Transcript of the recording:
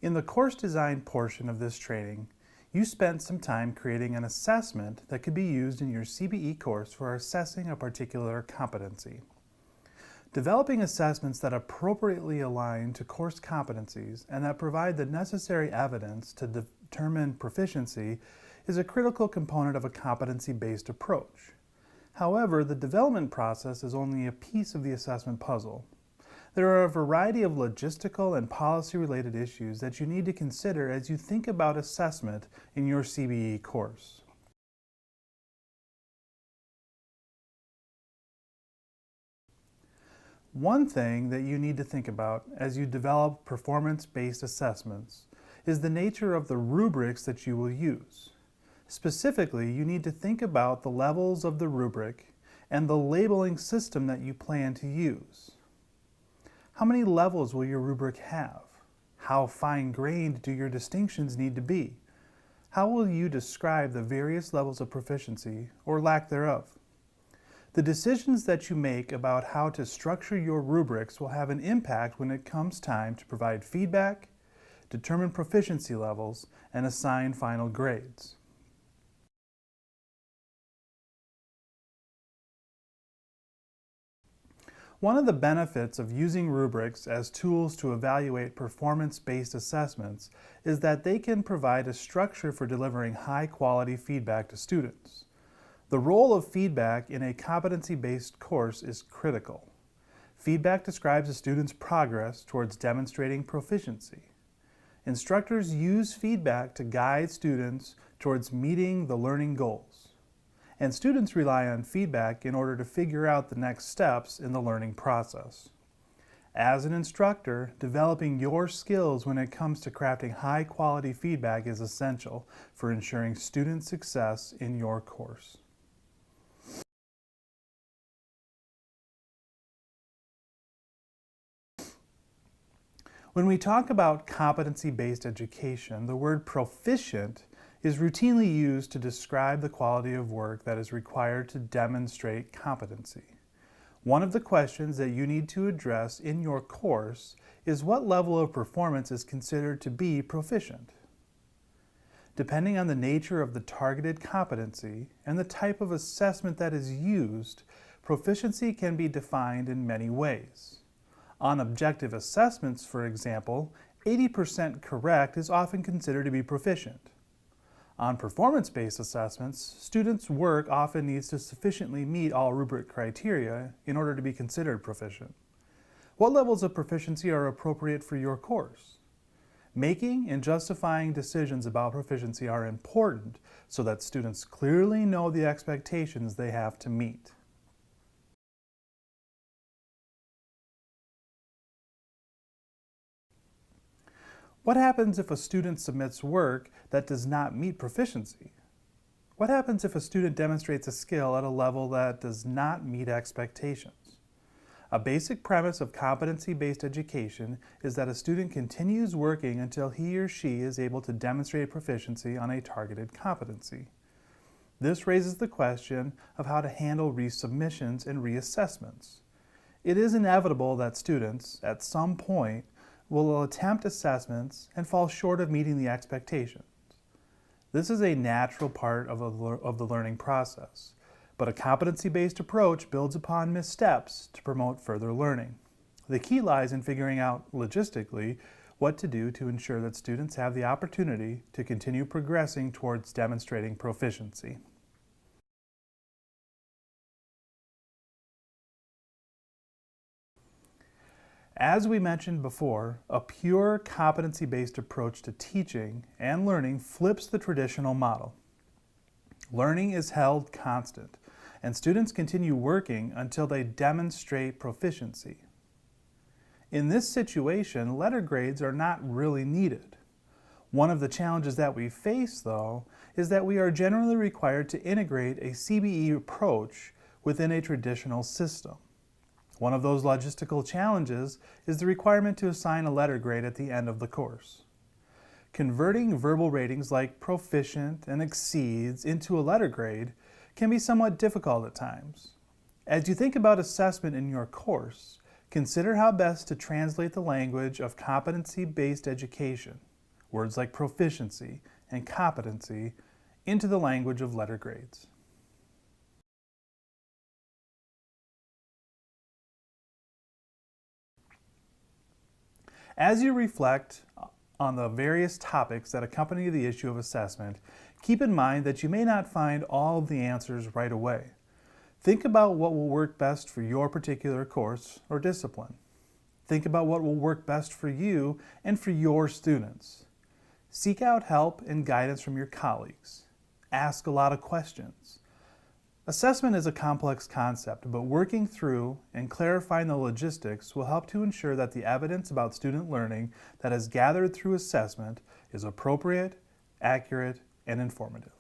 In the course design portion of this training, you spent some time creating an assessment that could be used in your CBE course for assessing a particular competency. Developing assessments that appropriately align to course competencies and that provide the necessary evidence to determine proficiency is a critical component of a competency-based approach. However, the development process is only a piece of the assessment puzzle. There are a variety of logistical and policy-related issues that you need to consider as you think about assessment in your CBE course. One thing that you need to think about as you develop performance-based assessments is the nature of the rubrics that you will use. Specifically, you need to think about the levels of the rubric and the labeling system that you plan to use. How many levels will your rubric have? How fine-grained do your distinctions need to be? How will you describe the various levels of proficiency or lack thereof? The decisions that you make about how to structure your rubrics will have an impact when it comes time to provide feedback, determine proficiency levels, and assign final grades. One of the benefits of using rubrics as tools to evaluate performance-based assessments is that they can provide a structure for delivering high-quality feedback to students. The role of feedback in a competency-based course is critical. Feedback describes a student's progress towards demonstrating proficiency. Instructors use feedback to guide students towards meeting the learning goals. And students rely on feedback in order to figure out the next steps in the learning process. As an instructor, developing your skills when it comes to crafting high-quality feedback is essential for ensuring student success in your course. When we talk about competency-based education, the word proficient is routinely used to describe the quality of work that is required to demonstrate competency. One of the questions that you need to address in your course is what level of performance is considered to be proficient. Depending on the nature of the targeted competency and the type of assessment that is used, proficiency can be defined in many ways. On objective assessments, for example, 80% correct is often considered to be proficient. On performance-based assessments, students' work often needs to sufficiently meet all rubric criteria in order to be considered proficient. What levels of proficiency are appropriate for your course? Making and justifying decisions about proficiency are important so that students clearly know the expectations they have to meet. What happens if a student submits work that does not meet proficiency? What happens if a student demonstrates a skill at a level that does not meet expectations? A basic premise of competency-based education is that a student continues working until he or she is able to demonstrate proficiency on a targeted competency. This raises the question of how to handle resubmissions and reassessments. It is inevitable that students, at some point, will attempt assessments and fall short of meeting the expectations. This is a natural part of the learning process, but a competency-based approach builds upon missteps to promote further learning. The key lies in figuring out logistically what to do to ensure that students have the opportunity to continue progressing towards demonstrating proficiency. As we mentioned before, a pure competency-based approach to teaching and learning flips the traditional model. Learning is held constant, and students continue working until they demonstrate proficiency. In this situation, letter grades are not really needed. One of the challenges that we face, though, is that we are generally required to integrate a CBE approach within a traditional system. One of those logistical challenges is the requirement to assign a letter grade at the end of the course. Converting verbal ratings like proficient and exceeds into a letter grade can be somewhat difficult at times. As you think about assessment in your course, consider how best to translate the language of competency-based education. words like proficiency and competency into the language of letter grades. As you reflect on the various topics that accompany the issue of assessment, keep in mind that you may not find all of the answers right away. Think about what will work best for your particular course or discipline. Think about what will work best for you and for your students. Seek out help and guidance from your colleagues. Ask a lot of questions. Assessment is a complex concept, but working through and clarifying the logistics will help to ensure that the evidence about student learning that is gathered through assessment is appropriate, accurate, and informative.